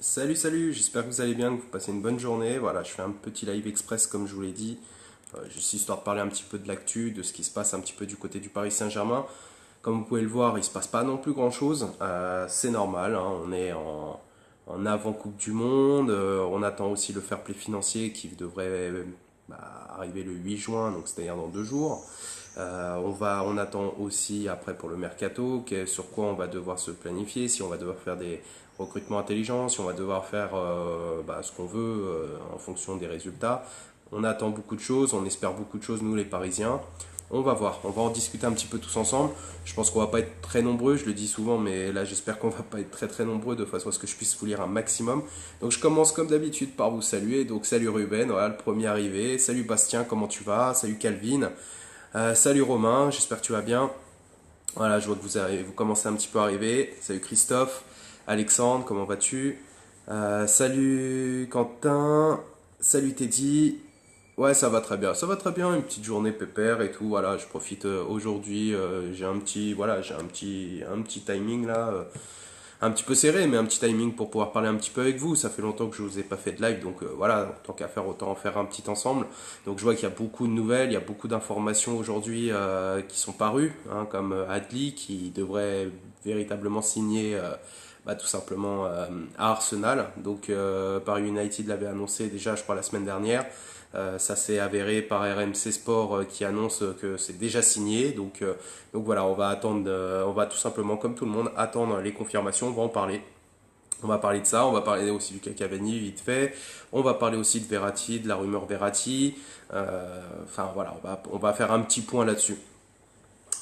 Salut, j'espère que vous allez bien, que vous passez une bonne journée. Voilà, je fais un petit live express comme je vous l'ai dit, juste histoire de parler un petit peu de l'actu, de ce qui se passe un petit peu du côté du Paris Saint-Germain. Comme vous pouvez le voir, il se passe pas non plus grand-chose. C'est normal, hein, on est en avant-coupe du monde. On attend aussi le fair play financier qui devrait arriver le 8 juin, donc c'est-à-dire dans 2 jours. On attend aussi après pour le mercato, sur quoi on va devoir se planifier, si on va devoir faire des recrutements intelligents, si on va devoir faire ce qu'on veut en fonction des résultats. On attend beaucoup de choses, on espère beaucoup de choses nous les Parisiens. On va voir, on va en discuter un petit peu tous ensemble. Je pense qu'on va pas être très nombreux, je le dis souvent, mais là j'espère qu'on va pas être très nombreux de façon à ce que je puisse vous lire un maximum. Donc je commence comme d'habitude par vous saluer. Donc salut Ruben, voilà le premier arrivé. Salut Bastien, comment tu vas? Salut Calvin. Salut Romain, j'espère que tu vas bien. Voilà, je vois que vous commencez un petit peu à arriver. Salut Christophe, Alexandre, comment vas-tu? Salut Quentin, salut Teddy. Ouais, ça va très bien, ça va très bien. Une petite journée pépère et tout. Voilà, je profite aujourd'hui. J'ai un petit timing là. Un petit peu serré, mais un petit timing pour pouvoir parler un petit peu avec vous. Ça fait longtemps que je vous ai pas fait de live, donc voilà, tant qu'à faire, autant en faire un petit ensemble. Donc je vois qu'il y a beaucoup de nouvelles, il y a beaucoup d'informations aujourd'hui qui sont parues, hein, comme Adli qui devrait véritablement signer tout simplement à Arsenal. Donc Paris United l'avait annoncé déjà, je crois, la semaine dernière. Ça s'est avéré par RMC Sport qui annonce que c'est déjà signé. Donc voilà, on va attendre, on va tout simplement, comme tout le monde, attendre les confirmations. On va en parler. On va parler de ça, on va parler aussi du Cavani vite fait. On va parler aussi de Verratti, de la rumeur Verratti. Enfin voilà, on va faire un petit point là-dessus.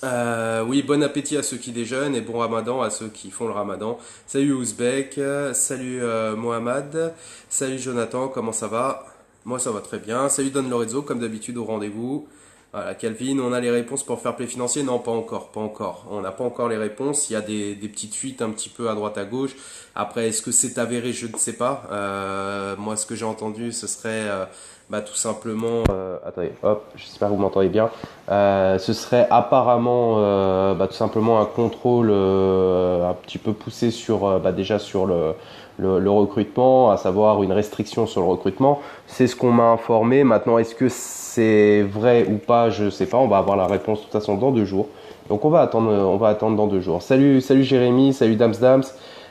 Oui, bon appétit à ceux qui déjeunent et bon ramadan à ceux qui font le ramadan. Salut Ouzbek, salut Mohamed, salut Jonathan, comment ça va? Moi ça va très bien. Salut Don Lorenzo, comme d'habitude au rendez-vous. Voilà, Calvin, on a les réponses pour fair play financier? Non, pas encore, pas encore. On n'a pas encore les réponses. Il y a des petites fuites un petit peu à droite à gauche. Après, est-ce que c'est avéré? Je ne sais pas. Moi, ce que j'ai entendu, ce serait tout simplement. Attendez, hop, j'espère que vous m'entendez bien. Ce serait apparemment tout simplement un contrôle un petit peu poussé sur déjà sur le recrutement, à savoir une restriction sur le recrutement. C'est ce qu'on m'a informé. Maintenant, est-ce que c'est vrai ou pas? Je sais pas. On va avoir la réponse de toute façon dans 2 jours. Donc on va attendre dans 2 jours. Salut Jérémy, salut Dams.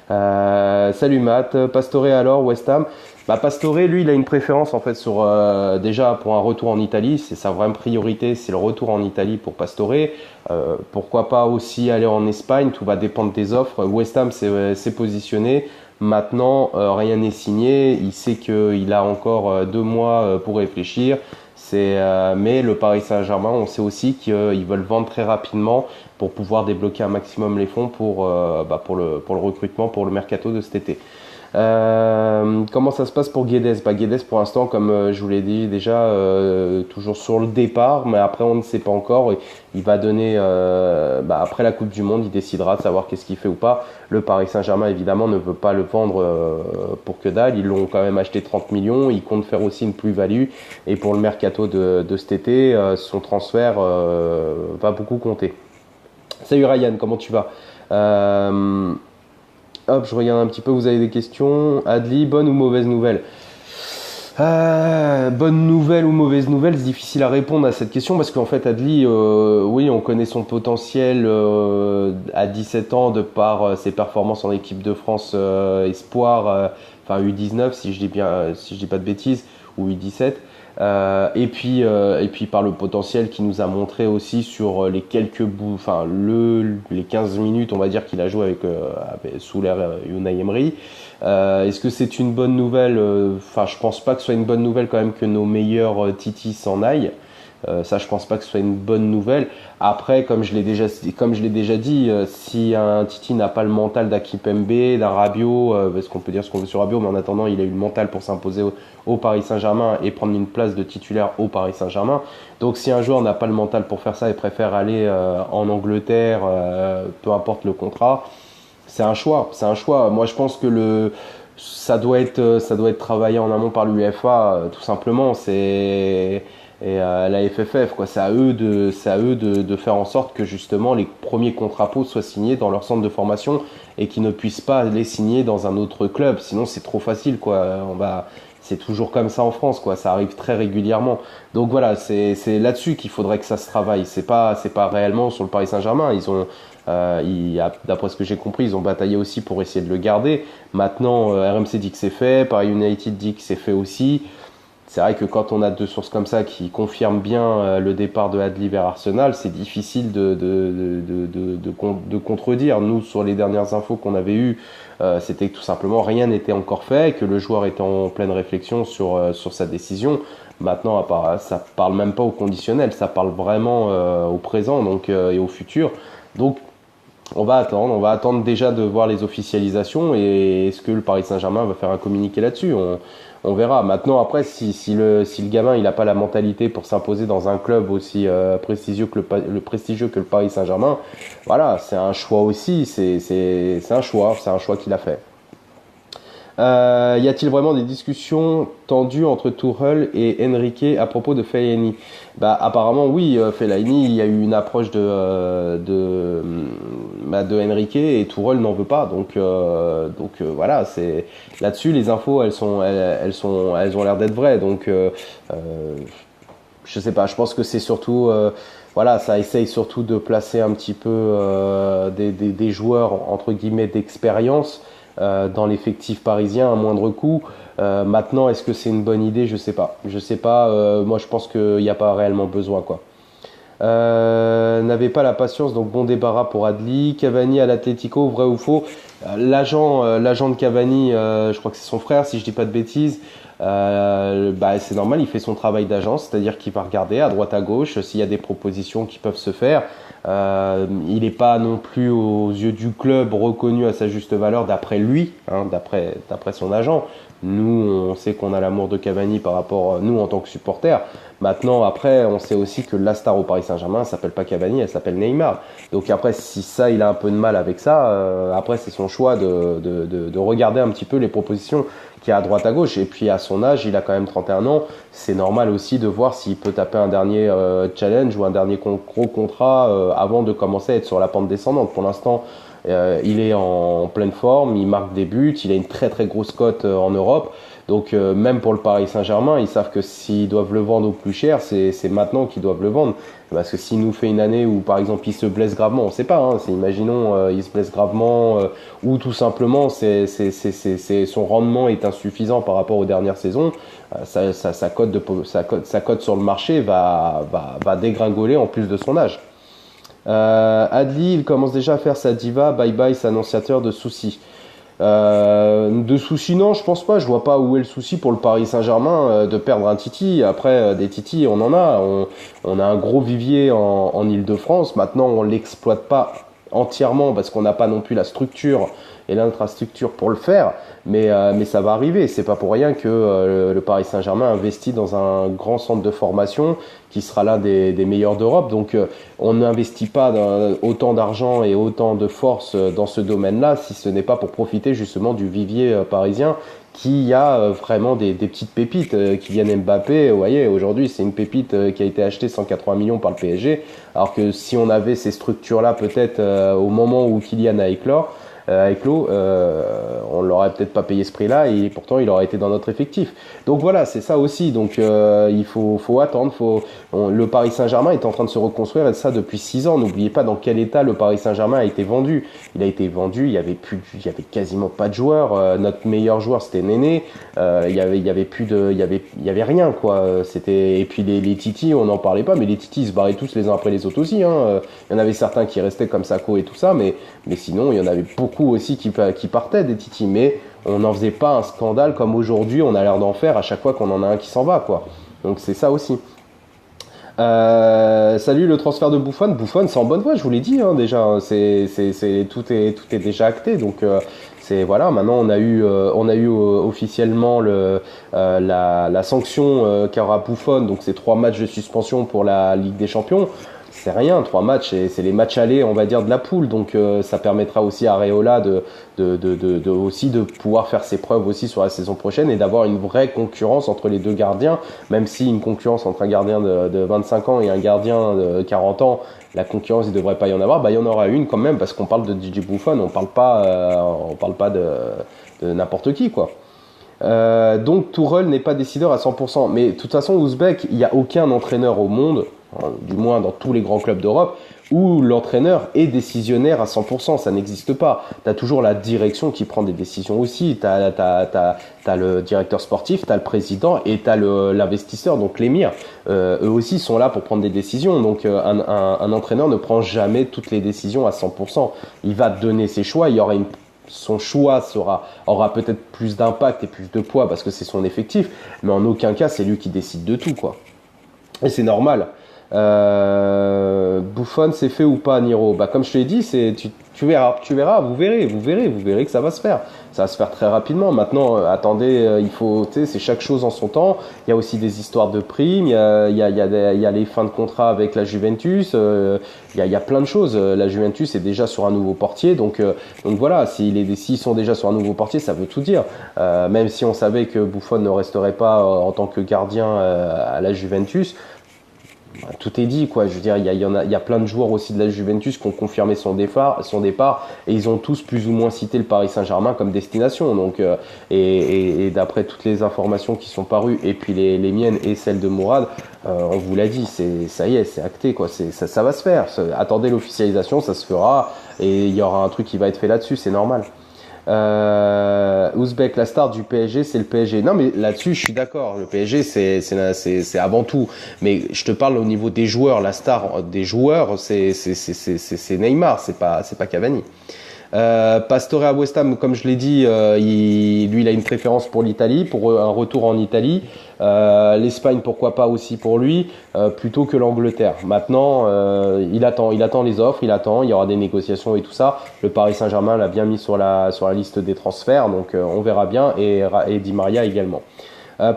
Salut Matt, Pastore alors, West Ham. Pastore, lui, il a une préférence en fait sur déjà pour un retour en Italie. C'est sa vraie priorité, c'est le retour en Italie pour Pastore. Pourquoi pas aussi aller en Espagne? Tout va dépendre des offres. West Ham s'est positionné. Maintenant, rien n'est signé. Il sait qu'il a encore 2 mois pour réfléchir. Mais le Paris Saint-Germain, on sait aussi qu'ils veulent vendre très rapidement pour pouvoir débloquer un maximum les fonds pour le recrutement, pour le mercato de cet été. Comment ça se passe pour Guedes? Guedes pour l'instant, comme je vous l'ai dit déjà, toujours sur le départ, mais après on ne sait pas encore. Il va donner, après la Coupe du Monde, il décidera de savoir qu'est-ce qu'il fait ou pas. Le Paris Saint-Germain évidemment ne veut pas le vendre pour que dalle. Ils l'ont quand même acheté 30 millions. Ils comptent faire aussi une plus-value. Et pour le mercato de cet été, son transfert va beaucoup compter. Salut Ryan, comment tu vas? Hop, je regarde un petit peu, vous avez des questions. Adli, bonne ou mauvaise nouvelle? Bonne nouvelle ou mauvaise nouvelle, c'est difficile à répondre à cette question parce qu'en fait Adli, oui, on connaît son potentiel à 17 ans de par ses performances en équipe de France espoir, enfin U19 si je dis bien, si je dis pas de bêtises, ou U17. Et puis par le potentiel qu'il nous a montré aussi sur les quelques bouts, enfin les 15 minutes on va dire qu'il a joué sous l'ère Unai Emery. Est-ce que c'est une bonne nouvelle? Enfin, je pense pas que ce soit une bonne nouvelle quand même que nos meilleurs Titi s'en aillent. Ça, je pense pas que ce soit une bonne nouvelle. Après, comme je l'ai déjà dit, si un Titi n'a pas le mental d'Akipembe, d'un Rabiot, parce qu'on peut dire ce qu'on veut sur Rabiot, mais en attendant, il a eu le mental pour s'imposer au Paris Saint-Germain et prendre une place de titulaire au Paris Saint-Germain. Donc, si un joueur n'a pas le mental pour faire ça et préfère aller en Angleterre, peu importe le contrat, c'est un choix. C'est un choix. Moi, je pense que ça doit être travaillé en amont par l'UEFA, tout simplement. La FFF, quoi. C'est à eux de faire en sorte que justement les premiers contrats pro soient signés dans leur centre de formation et qu'ils ne puissent pas les signer dans un autre club. Sinon, c'est trop facile, quoi. C'est toujours comme ça en France, quoi. Ça arrive très régulièrement. Donc voilà, c'est là-dessus qu'il faudrait que ça se travaille. C'est pas réellement sur le Paris Saint-Germain. D'après ce que j'ai compris, ils ont bataillé aussi pour essayer de le garder. Maintenant, RMC dit que c'est fait, Paris United dit que c'est fait aussi. C'est vrai que quand on a deux sources comme ça qui confirment bien le départ de Adli vers Arsenal, c'est difficile de contredire. Nous, sur les dernières infos qu'on avait eues, c'était que tout simplement rien n'était encore fait, que le joueur était en pleine réflexion sur sa décision. Maintenant, ça parle même pas au conditionnel, ça parle vraiment au présent donc et au futur. Donc on va attendre déjà de voir les officialisations et est-ce que le Paris Saint-Germain va faire un communiqué là-dessus. On verra. Maintenant, après, si le gamin il n'a pas la mentalité pour s'imposer dans un club aussi prestigieux que le prestigieux que le Paris Saint-Germain, voilà, c'est un choix aussi. C'est un choix qu'il a fait. Y a-t-il vraiment des discussions tendues entre Tuchel et Enrique à propos de Fellaini? Apparemment oui, Fellaini, il y a eu une approche de Enrique et Tuchel n'en veut pas. Donc voilà, c'est là-dessus les infos elles ont l'air d'être vraies. Donc je sais pas, je pense que c'est surtout voilà, ça essaye surtout de placer un petit peu des joueurs entre guillemets d'expérience dans l'effectif parisien à moindre coût. Maintenant, est-ce que c'est une bonne idée? Je sais pas. Moi, je pense qu'il n'y a pas réellement besoin, quoi. N'avait pas la patience, donc bon débarras pour Adli. Cavani à l'Atlético, vrai ou faux? L'agent de Cavani, je crois que c'est son frère, si je dis pas de bêtises. C'est normal, il fait son travail d'agent, c'est-à-dire qu'il va regarder à droite à gauche s'il y a des propositions qui peuvent se faire. Il n'est pas non plus aux yeux du club reconnu à sa juste valeur d'après lui, d'après son agent. Nous, on sait qu'on a l'amour de Cavani par rapport nous en tant que supporters. Maintenant, après, on sait aussi que la star au Paris Saint-Germain, elle s'appelle pas Cavani, elle s'appelle Neymar. Donc après, si ça, il a un peu de mal avec ça, après c'est son choix de regarder un petit peu les propositions qu'il y a à droite à gauche. Et puis à son âge, il a quand même 31 ans. C'est normal aussi de voir s'il peut taper un dernier challenge ou un dernier gros contrat avant de commencer à être sur la pente descendante. Pour l'instant, il est en pleine forme, il marque des buts, il a une très très grosse cote en Europe. Donc même pour le Paris Saint-Germain, ils savent que s'ils doivent le vendre au plus cher, c'est maintenant qu'ils doivent le vendre. Parce que s'il nous fait une année où par exemple il se blesse gravement, on ne sait pas, imaginons il se blesse gravement ou tout simplement son rendement est insuffisant par rapport aux dernières saisons, sa cote sur le marché va dégringoler en plus de son âge. Adli, il commence déjà à faire sa diva, bye bye, c'est annonciateur de soucis. De soucis, non, je pense pas. Je vois pas où est le souci pour le Paris Saint-Germain de perdre un Titi. Après, des Titi, on en a. On a un gros vivier en Île-de-France. Maintenant, on l'exploite pas entièrement parce qu'on n'a pas non plus la structure et l'infrastructure pour le faire. Mais ça va arriver. C'est pas pour rien que le Paris Saint-Germain investit dans un grand centre de formation qui sera l'un des meilleurs d'Europe. Donc, on n'investit pas autant d'argent et autant de force dans ce domaine-là si ce n'est pas pour profiter justement du vivier parisien qui a vraiment des petites pépites. Kylian Mbappé, vous voyez, aujourd'hui, c'est une pépite qui a été achetée 180 millions par le PSG. Alors que si on avait ces structures-là peut-être au moment où Kylian a éclos, on l'aurait peut-être pas payé ce prix-là et pourtant il aurait été dans notre effectif. Donc voilà, c'est ça aussi. Donc il faut attendre. Le Paris Saint-Germain est en train de se reconstruire et ça depuis 6 ans. N'oubliez pas dans quel état le Paris Saint-Germain a été vendu. Il a été vendu, il y avait quasiment pas de joueurs. Notre meilleur joueur c'était Néné. Il y avait rien quoi. Et puis les Titi, on n'en parlait pas, mais les Titi ils se barraient tous les uns après les autres aussi. Il y en avait certains qui restaient comme Sako et tout ça, mais sinon il y en avait beaucoup aussi qui partaient des Titi, mais on n'en faisait pas un scandale comme aujourd'hui on a l'air d'en faire à chaque fois qu'on en a un qui s'en va quoi. Donc c'est ça aussi. Salut, le transfert de Buffon, c'est en bonne voie, je vous l'ai dit déjà, tout est déjà acté, donc c'est voilà. Maintenant on a eu officiellement la sanction qu'aura Buffon, donc c'est 3 matchs de suspension pour la Ligue des Champions. c'est rien, 3 matchs, c'est les matchs allés, on va dire, de la poule. Donc ça permettra aussi à Areola aussi de pouvoir faire ses preuves aussi sur la saison prochaine et d'avoir une vraie concurrence entre les deux gardiens, même si une concurrence entre un gardien de 25 ans et un gardien de 40 ans, la concurrence, il devrait pas y en avoir. Bah, il y en aura une quand même parce qu'on parle de DJ Buffon, on parle pas de n'importe qui, quoi. Donc Tourelle n'est pas décideur à 100%. Mais de toute façon, Ouzbek, il n'y a aucun entraîneur au monde, du moins dans tous les grands clubs d'Europe, où l'entraîneur est décisionnaire à 100%. Ça n'existe pas. Tu as toujours la direction qui prend des décisions aussi. Tu as le directeur sportif, tu as le président et tu as l'investisseur, donc l'émir. Eux aussi sont là pour prendre des décisions. Donc un entraîneur ne prend jamais toutes les décisions à 100%. Il va donner ses choix. Il y aura son choix aura peut-être plus d'impact et plus de poids parce que c'est son effectif, mais en aucun cas c'est lui qui décide de tout, quoi. Et c'est normal. Buffon, c'est fait ou pas, Niro? Bah, comme je te l'ai dit, tu verras, vous verrez que ça va se faire. Ça va se faire très rapidement. Maintenant, attendez, tu sais, c'est chaque chose en son temps. Il y a aussi des histoires de primes, il y a les fins de contrat avec la Juventus, il y a plein de choses. La Juventus est déjà sur un nouveau portier, donc voilà, s'ils sont déjà sur un nouveau portier, ça veut tout dire. Même si on savait que Buffon ne resterait pas en tant que gardien à la Juventus, tout est dit, quoi. Je veux dire, il y a plein de joueurs aussi de la Juventus qui ont confirmé son départ, et ils ont tous plus ou moins cité le Paris Saint-Germain comme destination. Donc, et d'après toutes les informations qui sont parues, et puis les miennes et celles de Mourad, on vous l'a dit, ça y est, c'est acté, quoi. Ça va se faire. Attendez l'officialisation, ça se fera, et il y aura un truc qui va être fait là-dessus, c'est normal. Ouzbek, la star du PSG, c'est le PSG. Non, mais là-dessus, je suis d'accord. Le PSG, c'est avant tout. Mais je te parle au niveau des joueurs. La star des joueurs, c'est Neymar. C'est pas Cavani. Pastore à West Ham, comme je l'ai dit, il a une préférence pour l'Italie, pour un retour en Italie. L'Espagne, pourquoi pas aussi pour lui, plutôt que l'Angleterre. Maintenant, il attend les offres, il y aura des négociations et tout ça. Le Paris Saint-Germain l'a bien mis sur la liste des transferts, donc on verra bien, et Di Maria également.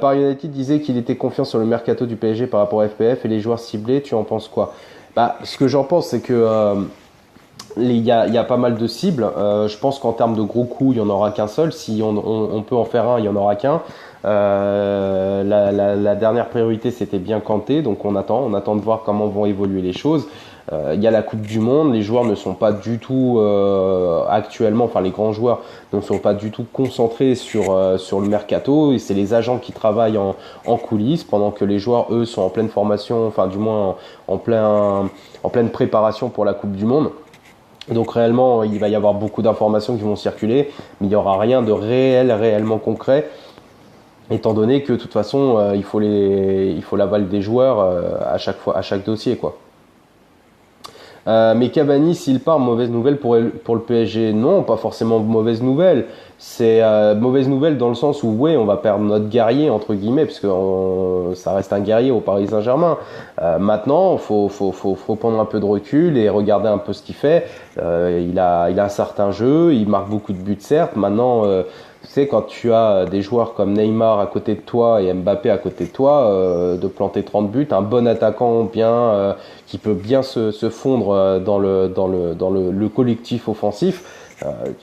Paris United disait qu'il était confiant sur le mercato du PSG par rapport à FPF et les joueurs ciblés. Tu en penses quoi? Bah, ce que j'en pense, c'est que il y a pas mal de cibles. Je pense qu'en termes de gros coups, il n'y en aura qu'un seul. Si on peut en faire un, il n'y en aura qu'un. La dernière priorité, c'était bien Kanté, donc on attend de voir comment vont évoluer les choses. Il y a la Coupe du Monde, les joueurs ne sont pas du tout actuellement, enfin les grands joueurs ne sont pas du tout concentrés sur le mercato, et c'est les agents qui travaillent en coulisses pendant que les joueurs, eux, sont en pleine formation, enfin du moins en pleine préparation pour la Coupe du Monde. Donc réellement, il va y avoir beaucoup d'informations qui vont circuler, mais il n'y aura rien de réellement concret, étant donné que de toute façon, il faut l'aval des joueurs à chaque dossier, quoi. Mais Cavani, s'il part, mauvaise nouvelle pour le PSG? Non, pas forcément mauvaise nouvelle. C'est mauvaise nouvelle dans le sens où, ouais, on va perdre notre guerrier, entre guillemets, parce que ça reste un guerrier au Paris Saint-Germain. Maintenant, faut prendre un peu de recul et regarder un peu ce qu'il fait. Il a un certain jeu, il marque beaucoup de buts, certes. Maintenant, tu sais, quand tu as des joueurs comme Neymar à côté de toi et Mbappé à côté de toi, de planter 30 buts, un bon attaquant bien qui peut bien se fondre dans le collectif offensif,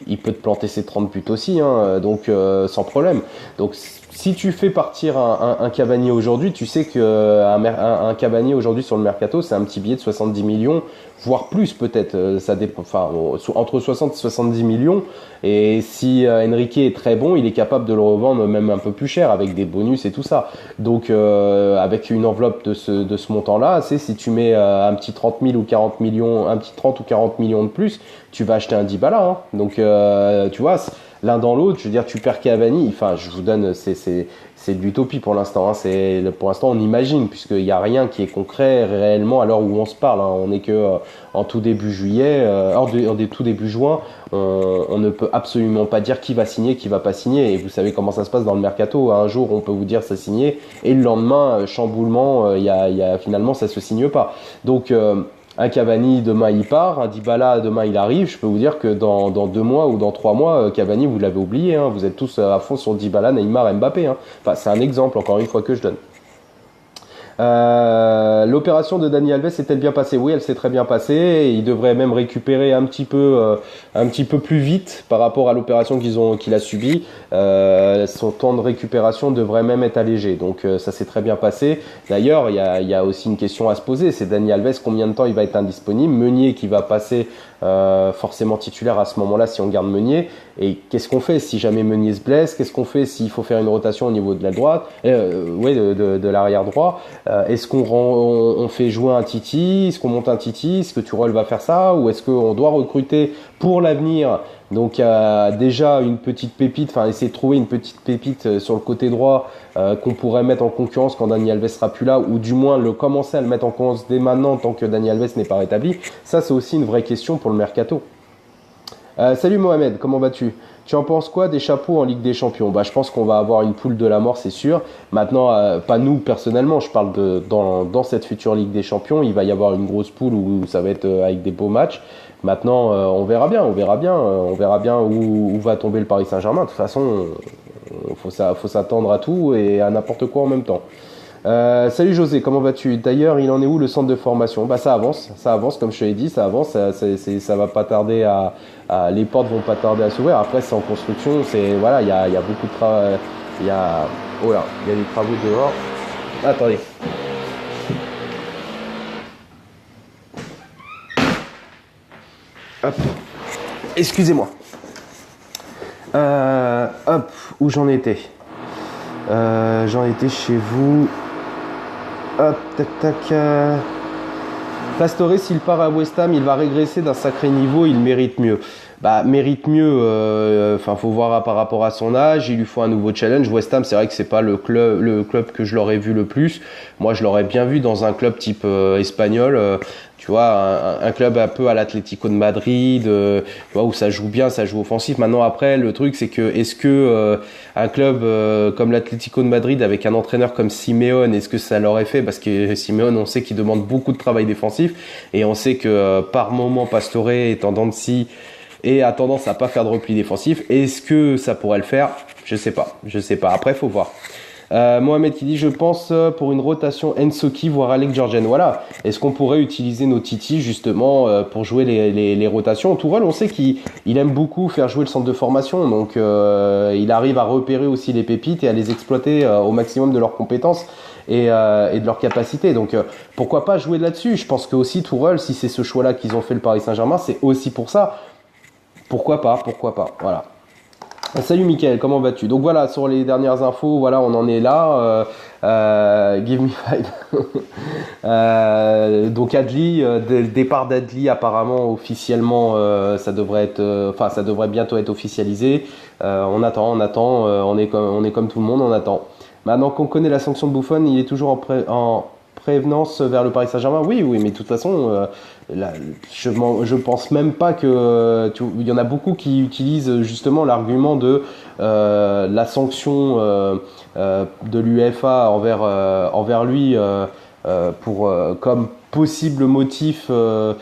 il peut te planter ses 30 buts aussi, hein, donc sans problème. Donc si tu fais partir un Cavani aujourd'hui, tu sais que un Cavani aujourd'hui sur le mercato, c'est un petit billet de 70 millions, voire plus peut-être. Ça dépend, enfin entre 60 et 70 millions. Et si Enrique est très bon, il est capable de le revendre même un peu plus cher avec des bonus et tout ça. Donc avec une enveloppe de ce montant-là, c'est si tu mets un petit 30 000 ou 40 millions, un petit 30 ou 40 millions de plus, tu vas acheter un Dybala. Hein. Donc tu vois. L'un dans l'autre, je veux dire, tu perds Cavani, enfin, je vous donne, c'est de l'utopie pour l'instant, hein, pour l'instant on imagine, puisqu'il n'y a rien qui est concret réellement à l'heure où on se parle, hein, on n'est que en tout début juillet, en tout début juin, on ne peut absolument pas dire qui va signer, qui va pas signer, et vous savez comment ça se passe dans le mercato, un jour on peut vous dire ça signé, et le lendemain, chamboulement, finalement ça se signe pas. Donc, un Cavani, demain il part, un Dybala, demain il arrive, je peux vous dire que dans 2 mois ou dans 3 mois, Cavani, vous l'avez oublié, hein, vous êtes tous à fond sur Dybala, Neymar, Mbappé. Hein. Enfin, c'est un exemple, encore une fois, que je donne. L'opération de Dani Alves s'est-elle bien passée? Oui, elle s'est très bien passée. Il devrait même récupérer un petit peu plus vite par rapport à l'opération qu'il a subie. Son temps de récupération devrait même être allégé. Donc ça s'est très bien passé. D'ailleurs, il y a aussi une question à se poser. C'est Dani Alves, combien de temps il va être indisponible? Meunier qui va passer forcément titulaire à ce moment-là si on garde Meunier. Et qu'est-ce qu'on fait si jamais Meunier se blesse? Qu'est-ce qu'on fait s'il faut faire une rotation au niveau de la droite, de l'arrière droit? Est-ce on fait jouer un Titi? Est-ce qu'on monte un Titi? Est-ce que Tourelle va faire ça? Ou est-ce qu'on doit recruter pour l'avenir? Donc déjà une petite pépite, enfin essayer de trouver une petite pépite sur le côté droit qu'on pourrait mettre en concurrence quand Dani Alves sera plus là, ou du moins le commencer à le mettre en concurrence dès maintenant tant que Dani Alves n'est pas rétabli. Ça c'est aussi une vraie question pour le mercato. Salut Mohamed, comment vas-tu? Tu en penses quoi des chapeaux en Ligue des Champions? Je pense qu'on va avoir une poule de la mort, c'est sûr. Maintenant, pas nous personnellement, je parle dans cette future Ligue des Champions, il va y avoir une grosse poule où ça va être avec des beaux matchs. Maintenant, on verra bien où va tomber le Paris Saint-Germain. De toute façon, faut s'attendre à tout et à n'importe quoi en même temps. Salut José, comment vas-tu? D'ailleurs, il en est où le centre de formation? Ça avance, comme je te l'ai dit, ça avance, ça va pas tarder les portes vont pas tarder à s'ouvrir. Après, c'est en construction, voilà, il y a beaucoup de travail, il y a des travaux dehors. Attendez. Hop. Excusez-moi. Où j'en étais? J'en étais chez vous. Hop, tac. Pastore, s'il part à West Ham, il va régresser d'un sacré niveau, il mérite mieux. Mérite mieux, faut voir par rapport à son âge, il lui faut un nouveau challenge. West Ham, c'est vrai que c'est pas le club que je l'aurais vu le plus. Moi, je l'aurais bien vu dans un club type espagnol, tu vois, un club un peu à l'Atlético de Madrid, tu vois, où ça joue bien, ça joue offensif. Maintenant, après, le truc, c'est que est-ce que un club comme l'Atlético de Madrid avec un entraîneur comme Simeone, est-ce que ça l'aurait fait? Parce que Simeone, on sait qu'il demande beaucoup de travail défensif et on sait que par moment Pastore est en dents de scie et a tendance à pas faire de repli défensif. Est-ce que ça pourrait le faire? Je sais pas. Après, faut voir. Mohamed qui dit, je pense pour une rotation Ensoki voire Alec Georgian. Voilà. Est-ce qu'on pourrait utiliser nos Titi justement pour jouer les rotations? Tourelle, on sait qu'il aime beaucoup faire jouer le centre de formation, donc il arrive à repérer aussi les pépites et à les exploiter au maximum de leurs compétences et de leurs capacités. Donc pourquoi pas jouer là-dessus? Je pense que aussi Tourelle, si c'est ce choix-là qu'ils ont fait le Paris Saint-Germain, c'est aussi pour ça. Pourquoi pas, voilà. Salut Mickaël, comment vas-tu? Donc voilà, sur les dernières infos, voilà, on en est là. Give me five. Donc Adli, le départ d'Adli apparemment officiellement, ça devrait bientôt être officialisé. On attend, on est comme tout le monde, on attend. Maintenant qu'on connaît la sanction de Buffon, il est toujours en prévenance vers le Paris Saint-Germain. Oui, mais de toute façon, je pense même pas que il y en a beaucoup qui utilisent justement l'argument de la sanction de l'UEFA envers lui comme possible motif de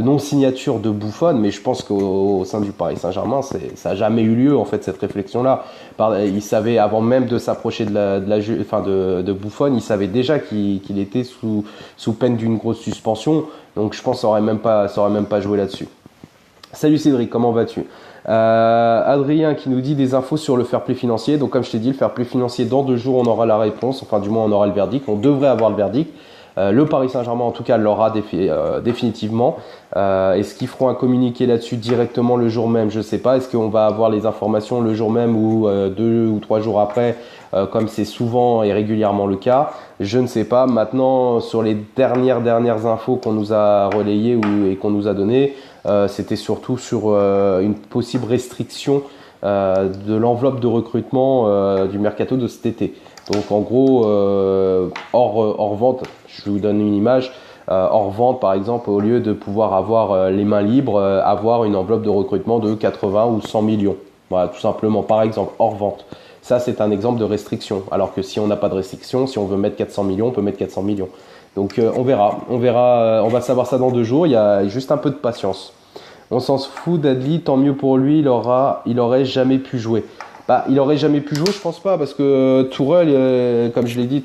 non-signature de Buffon, mais je pense qu'au sein du Paris Saint-Germain, ça n'a jamais eu lieu en fait cette réflexion-là. Il savait avant même de s'approcher de Buffon, il savait déjà qu'il était sous peine d'une grosse suspension, donc je pense que ça aurait même pas joué là-dessus. Salut Cédric, comment vas-tu? Adrien qui nous dit des infos sur le fair play financier. Donc comme je t'ai dit, le fair play financier, dans 2 jours on aura la réponse, enfin du moins on aura le verdict, on devrait avoir le verdict. Le Paris Saint-Germain en tout cas l'aura définitivement. Est-ce qu'ils feront un communiqué là-dessus directement le jour même? Je sais pas. Est-ce qu'on va avoir les informations le jour même ou 2 ou 3 jours après, comme c'est souvent et régulièrement le cas? Je ne sais pas. Maintenant, sur les dernières infos qu'on nous a relayées et qu'on nous a données, c'était surtout sur une possible restriction de l'enveloppe de recrutement du mercato de cet été. Donc en gros, hors vente, je vous donne une image, hors vente par exemple, au lieu de pouvoir avoir les mains libres, avoir une enveloppe de recrutement de 80 ou 100 millions. Voilà, tout simplement, par exemple, hors vente. Ça, c'est un exemple de restriction. Alors que si on n'a pas de restriction, si on veut mettre 400 millions, on peut mettre 400 millions. Donc on verra, on va savoir ça dans 2 jours, il y a juste un peu de patience. On s'en fout d'Adli, tant mieux pour lui, il aurait jamais pu jouer. Il aurait jamais pu jouer, je pense pas, parce que Tourelle, comme je l'ai dit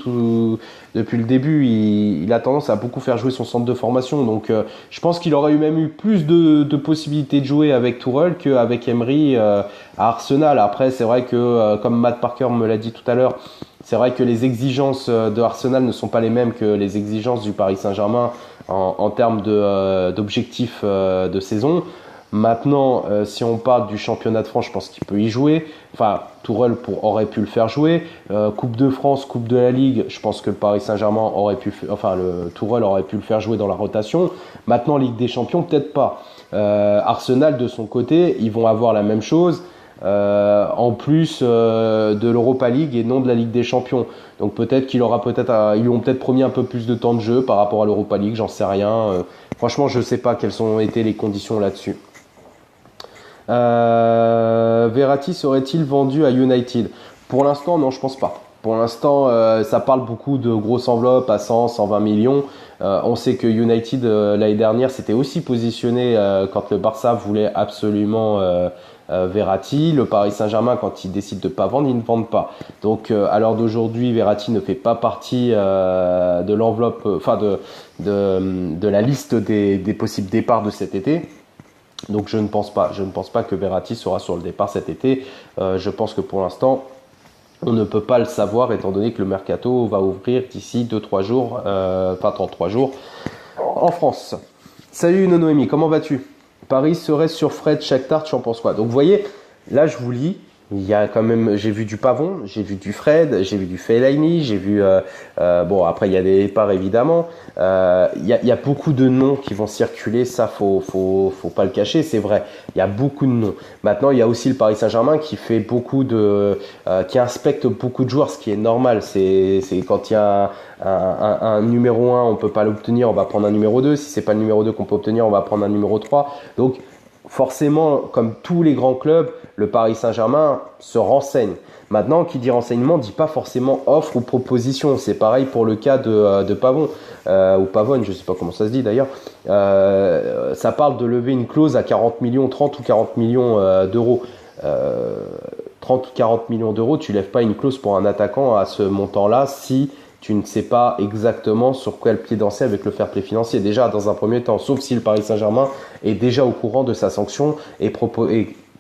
depuis le début, il a tendance à beaucoup faire jouer son centre de formation. Donc, je pense qu'il aurait même eu plus de possibilités de jouer avec Tourelle qu'avec Emery à Arsenal. Après, c'est vrai que, comme Matt Parker me l'a dit tout à l'heure, c'est vrai que les exigences de Arsenal ne sont pas les mêmes que les exigences du Paris Saint-Germain en termes d'objectifs de saison. Maintenant, si on parle du championnat de France, je pense qu'il peut y jouer. Enfin, Tourelle aurait pu le faire jouer. Coupe de France, Coupe de la Ligue, je pense que le Paris Saint-Germain Tourelle aurait pu le faire jouer dans la rotation. Maintenant, Ligue des Champions, peut-être pas. Arsenal, de son côté, ils vont avoir la même chose. En plus de l'Europa League et non de la Ligue des Champions. Donc peut-être ils lui ont peut-être promis un peu plus de temps de jeu par rapport à l'Europa League, j'en sais rien. Franchement, je sais pas quelles ont été les conditions là-dessus. Verratti serait-il vendu à United? Pour l'instant, non, je pense pas. Pour l'instant, ça parle beaucoup de grosses enveloppes à 100, 120 millions. On sait que United, l'année dernière, s'était aussi positionné quand le Barça voulait absolument Verratti. Le Paris Saint-Germain, quand il décide de pas vendre, ils ne vendent pas. Donc, à l'heure d'aujourd'hui, Verratti ne fait pas partie de l'enveloppe, de la liste des possibles départs de cet été. Donc je ne pense pas que Verratti sera sur le départ cet été. Je pense que pour l'instant, on ne peut pas le savoir étant donné que le mercato va ouvrir d'ici 2-3 jours, 3 jours en France. Salut Nonoémie, comment vas-tu? Paris serait sur Fred Shakhtar, tu en penses quoi? Donc vous voyez, là je vous lis. Il y a quand même, j'ai vu du Pavon, j'ai vu du Fred, j'ai vu du Fellaini, j'ai vu bon après il y a des départs évidemment. Il y a beaucoup de noms qui vont circuler, ça faut pas le cacher, c'est vrai. Il y a beaucoup de noms. Maintenant il y a aussi le Paris Saint-Germain qui fait qui inspecte beaucoup de joueurs, ce qui est normal. C'est quand il y a un numéro 1, on peut pas l'obtenir, on va prendre un numéro 2. Si c'est pas le numéro 2 qu'on peut obtenir, on va prendre un numéro 3. Donc forcément, comme tous les grands clubs, le Paris Saint-Germain se renseigne. Maintenant, qui dit renseignement dit pas forcément offre ou proposition. C'est pareil pour le cas de Pavon ou Pavone, je sais pas comment ça se dit d'ailleurs. Ça parle de lever une clause à 40 millions, 30 ou 40 millions d'euros. 30 ou 40 millions d'euros, tu lèves pas une clause pour un attaquant à ce montant-là si tu ne sais pas exactement sur quel pied danser avec le fair play financier. Déjà, dans un premier temps, sauf si le Paris Saint-Germain est déjà au courant de sa sanction et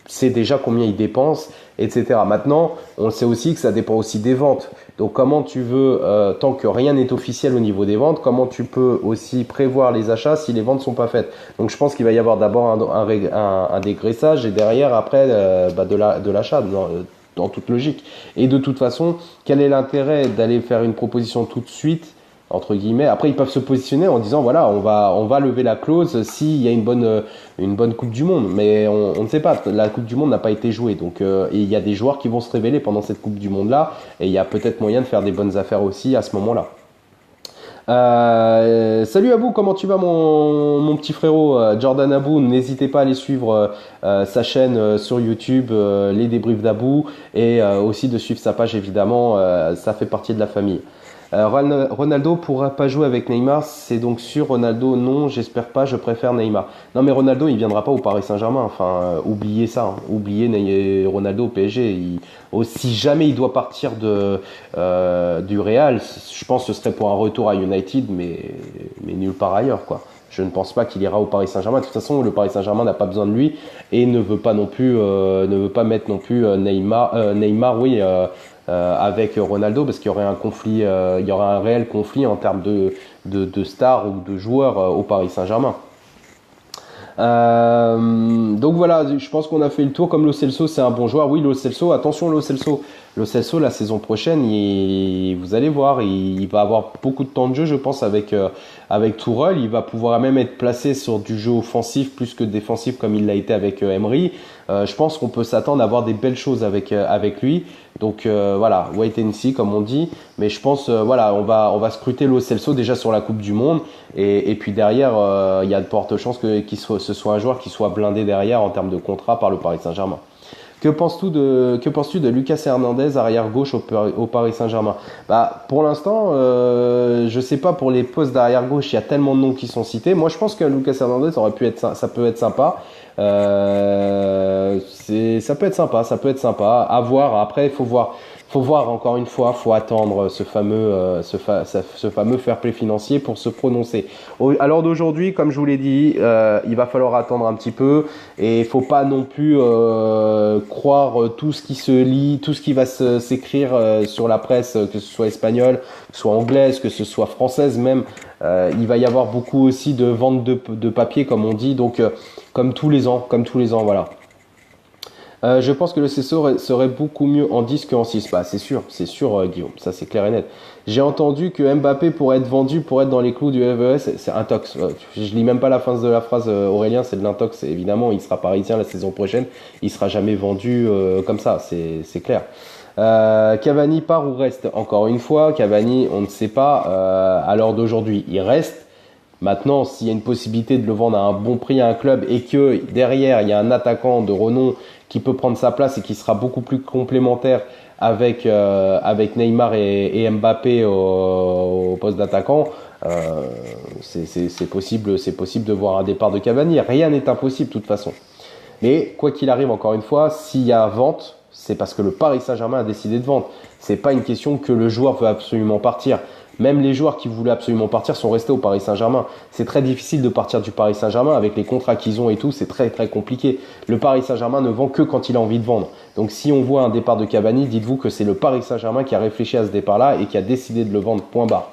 sait déjà combien il dépense, etc. Maintenant, on sait aussi que ça dépend aussi des ventes. Donc, comment tu veux, tant que rien n'est officiel au niveau des ventes, comment tu peux aussi prévoir les achats si les ventes sont pas faites? Donc, je pense qu'il va y avoir d'abord un dégraissage et derrière, après, de l'achat. Dans toute logique. Et de toute façon, quel est l'intérêt d'aller faire une proposition tout de suite, entre guillemets? Après, ils peuvent se positionner en disant, voilà, on va lever la clause s'il y a une bonne Coupe du Monde. Mais on ne sait pas. La Coupe du Monde n'a pas été jouée. Donc, et il y a des joueurs qui vont se révéler pendant cette Coupe du Monde-là. Et il y a peut-être moyen de faire des bonnes affaires aussi à ce moment-là. Salut Abou, comment tu vas mon petit frérot Jordan Abou? N'hésitez pas à aller suivre sa chaîne sur YouTube, les débriefs d'Abou, et aussi de suivre sa page évidemment, ça fait partie de la famille. Ronaldo pourra pas jouer avec Neymar, c'est donc sûr. Ronaldo non, j'espère pas, je préfère Neymar. Non mais Ronaldo il viendra pas au Paris Saint-Germain, enfin oubliez ça, hein. Oubliez Ronaldo au PSG. Si jamais il doit partir du Real, je pense que ce serait pour un retour à United, mais nulle part ailleurs quoi. Je ne pense pas qu'il ira au Paris Saint-Germain. De toute façon, le Paris Saint-Germain n'a pas besoin de lui et ne veut pas mettre non plus Neymar, oui. Avec Ronaldo, parce qu'il y aurait un conflit, il y aurait un réel conflit en termes de stars ou de joueurs au Paris Saint-Germain. Donc voilà, je pense qu'on a fait le tour. Comme Lo Celso, c'est un bon joueur. Oui, Lo Celso, attention Lo Celso. Lo Celso, la saison prochaine, vous allez voir, il va avoir beaucoup de temps de jeu, je pense, avec Tourelle. Il va pouvoir même être placé sur du jeu offensif plus que défensif comme il l'a été avec Emery. Je pense qu'on peut s'attendre à avoir des belles choses avec lui. Donc voilà, wait and see comme on dit. Mais je pense voilà, on va scruter Lo Celso déjà sur la Coupe du Monde et puis derrière il y a de fortes chances que ce soit un joueur qui soit blindé derrière en termes de contrat par le Paris Saint-Germain. Que penses-tu de Lucas Hernandez, arrière gauche au Paris Saint-Germain? Bah, pour l'instant, je sais pas, pour les postes d'arrière gauche, il y a tellement de noms qui sont cités. Moi, je pense que Lucas Hernandez ça peut être sympa. Ça peut être sympa. À voir. Après, il faut voir encore une fois, faut attendre ce fameux fair play financier pour se prononcer. À l'heure d'aujourd'hui, comme je vous l'ai dit, il va falloir attendre un petit peu et il faut pas non plus croire tout ce qui se lit, tout ce qui va s'écrire sur la presse, que ce soit espagnole, que ce soit anglaise, que ce soit française même. Il va y avoir beaucoup aussi de vente de papier, comme on dit, donc comme tous les ans, voilà. Je pense que le CSO serait beaucoup mieux en 10 qu'en 6. Bah, c'est sûr, Guillaume, ça c'est clair et net. J'ai entendu que Mbappé pourrait être vendu pour être dans les clous du FES, c'est intox. Je lis même pas la fin de la phrase, Aurélien, c'est de l'intox. Évidemment, il sera parisien la saison prochaine, il sera jamais vendu comme ça, c'est clair. Cavani part ou reste? Encore une fois, Cavani, on ne sait pas. À l'heure d'aujourd'hui, il reste. Maintenant, s'il y a une possibilité de le vendre à un bon prix à un club et que derrière il y a un attaquant de renom qui peut prendre sa place et qui sera beaucoup plus complémentaire avec Neymar et Mbappé au poste d'attaquant, c'est possible de voir un départ de Cavani. Rien n'est impossible de toute façon. Mais quoi qu'il arrive, encore une fois, s'il y a vente, c'est parce que le Paris Saint-Germain a décidé de vendre. C'est pas une question que le joueur veut absolument partir. Même les joueurs qui voulaient absolument partir sont restés au Paris Saint-Germain. C'est très difficile de partir du Paris Saint-Germain avec les contrats qu'ils ont et tout. C'est très très compliqué. Le Paris Saint-Germain ne vend que quand il a envie de vendre. Donc si on voit un départ de Cavani, dites-vous que c'est le Paris Saint-Germain qui a réfléchi à ce départ-là et qui a décidé de le vendre. Point barre.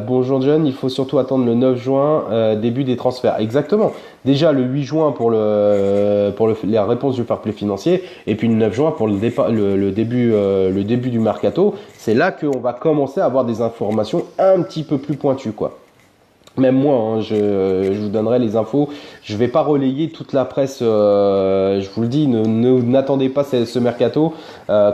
Bonjour John, il faut surtout attendre le 9 juin, début des transferts. Exactement. Déjà le 8 juin pour la réponse du fair play financier, et puis le 9 juin pour le début du mercato. C'est là qu'on va commencer à avoir des informations un petit peu plus pointues, quoi. Même moi, hein, je vous donnerai les infos. Je vais pas relayer toute la presse. Je vous le dis, n'attendez pas ce mercato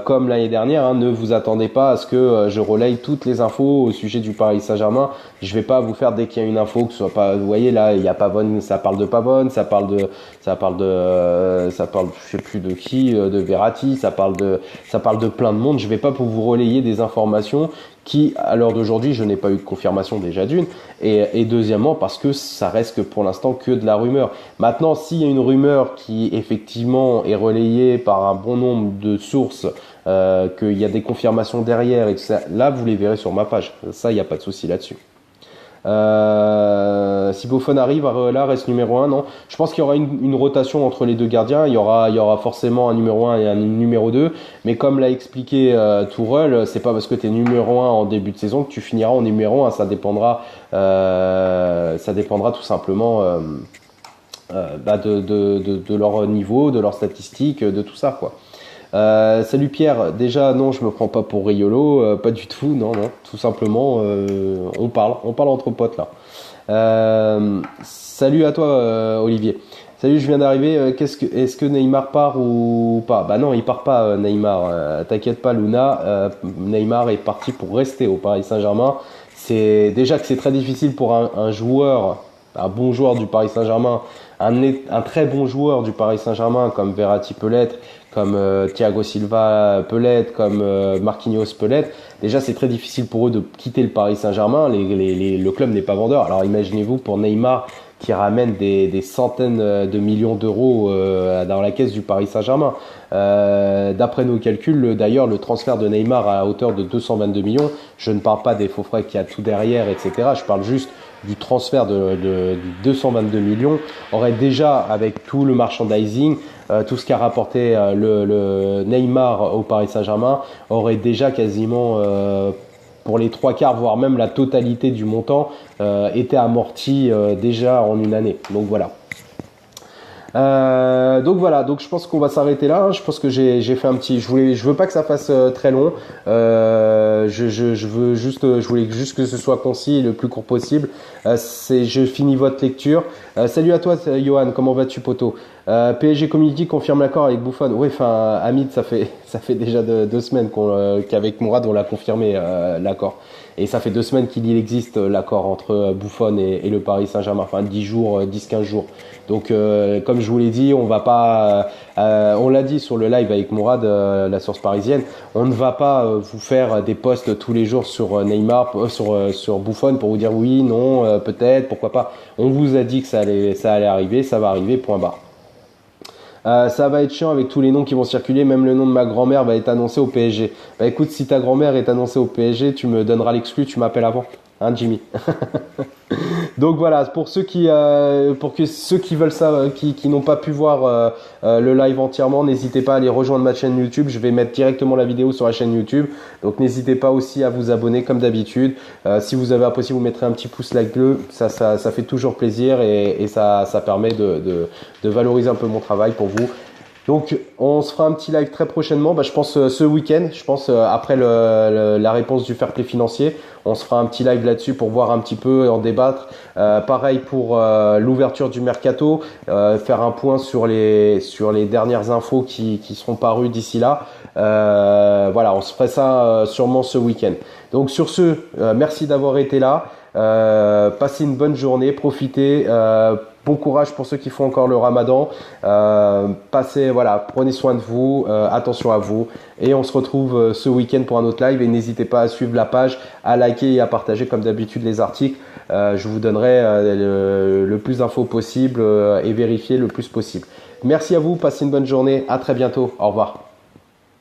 comme l'année dernière. Hein, ne vous attendez pas à ce que je relaye toutes les infos au sujet du Paris Saint-Germain. Je vais pas vous faire dès qu'il y a une info que ce soit pas. Vous voyez là, il y a Pavone, ça parle de Pavone, ça parle, je sais plus de qui, de Verratti, ça parle de plein de monde. Je vais pas pour vous relayer des informations qui, à l'heure d'aujourd'hui, je n'ai pas eu de confirmation déjà d'une, et deuxièmement parce que ça reste que pour l'instant que de la rumeur. Maintenant, s'il y a une rumeur qui effectivement est relayée par un bon nombre de sources, qu'il y a des confirmations derrière et tout ça, là vous les verrez sur ma page. Ça, il n'y a pas de souci là-dessus. Si Buffon arrive, Areola reste numéro 1, non. Je pense qu'il y aura une rotation entre les deux gardiens. Il y aura forcément un numéro 1 et un numéro 2. Mais comme l'a expliqué Tourelle, c'est pas parce que tu es numéro 1 en début de saison que tu finiras en numéro 1. Ça dépendra tout simplement de leur niveau, de leurs statistiques, de tout ça, quoi. Salut Pierre, déjà non, je me prends pas pour Riolo, pas du tout, non, tout simplement on parle entre potes là. Salut à toi Olivier. Salut, je viens d'arriver, est-ce que Neymar part ou pas? Bah non, il part pas Neymar, t'inquiète pas Luna, Neymar est parti pour rester au Paris Saint-Germain. C'est déjà que c'est très difficile pour un joueur, un bon joueur du Paris Saint-Germain, un très bon joueur du Paris Saint-Germain comme Verratti peut l'être, comme Thiago Silva peut l'être, comme Marquinhos peut l'être. Déjà, c'est très difficile pour eux de quitter le Paris Saint-Germain. Le club n'est pas vendeur. Alors imaginez-vous pour Neymar qui ramène des centaines de millions d'euros dans la caisse du Paris Saint-Germain. D'après nos calculs, d'ailleurs, le transfert de Neymar à hauteur de 222 millions, je ne parle pas des faux frais qu'il y a tout derrière, etc. Je parle juste du transfert de 222 millions, aurait déjà, avec tout le merchandising, tout ce qu'a rapporté le Neymar au Paris Saint-Germain, aurait déjà quasiment, pour les 3/4, voire même la totalité du montant, été amorti déjà en une année. Donc voilà. Donc je pense qu'on va s'arrêter là. Je pense que j'ai fait un petit. Je veux pas que ça fasse très long. Je voulais juste que ce soit concis et le plus court possible. Je finis votre lecture. Salut à toi, Johan. Comment vas-tu, poto? PSG Community confirme l'accord avec Buffon. Oui, enfin, Hamid, ça fait déjà 2 semaines qu'avec Mourad, on l'a confirmé l'accord. Et ça fait 2 semaines qu'il existe l'accord entre Buffon et le Paris Saint-Germain. Enfin, 10 jours, 10-15 jours. Donc, comme je vous l'ai dit, on va pas, on l'a dit sur le live avec Mourad, la source parisienne, on ne va pas vous faire des posts tous les jours sur Neymar, sur Buffon pour vous dire oui, non, peut-être, pourquoi pas. On vous a dit que ça allait arriver, ça va arriver, point barre. Ça va être chiant avec tous les noms qui vont circuler, même le nom de ma grand-mère va être annoncé au PSG. Bah écoute, si ta grand-mère est annoncée au PSG, tu me donneras l'exclu, tu m'appelles avant, hein Jimmy. Donc voilà, pour ceux qui veulent ça, qui n'ont pas pu voir le live entièrement, n'hésitez pas à aller rejoindre ma chaîne YouTube. Je vais mettre directement la vidéo sur la chaîne YouTube. Donc n'hésitez pas aussi à vous abonner comme d'habitude. Si vous avez apprécié, vous mettrez un petit pouce like bleu. Ça fait toujours plaisir et ça permet de valoriser un peu mon travail pour vous. Donc on se fera un petit live très prochainement, je pense ce week-end, je pense après la réponse du fair play financier, on se fera un petit live là-dessus pour voir un petit peu, en débattre. Pareil pour l'ouverture du mercato, faire un point sur les dernières infos qui seront parues d'ici là. Voilà, on se ferait ça sûrement ce week-end. Donc sur ce, merci d'avoir été là. Passez une bonne journée, profitez. Bon courage pour ceux qui font encore le Ramadan. Prenez soin de vous, attention à vous. Et on se retrouve ce week-end pour un autre live. Et n'hésitez pas à suivre la page, à liker et à partager comme d'habitude les articles. Je vous donnerai le plus d'infos possible et vérifier le plus possible. Merci à vous, passez une bonne journée. À très bientôt. Au revoir.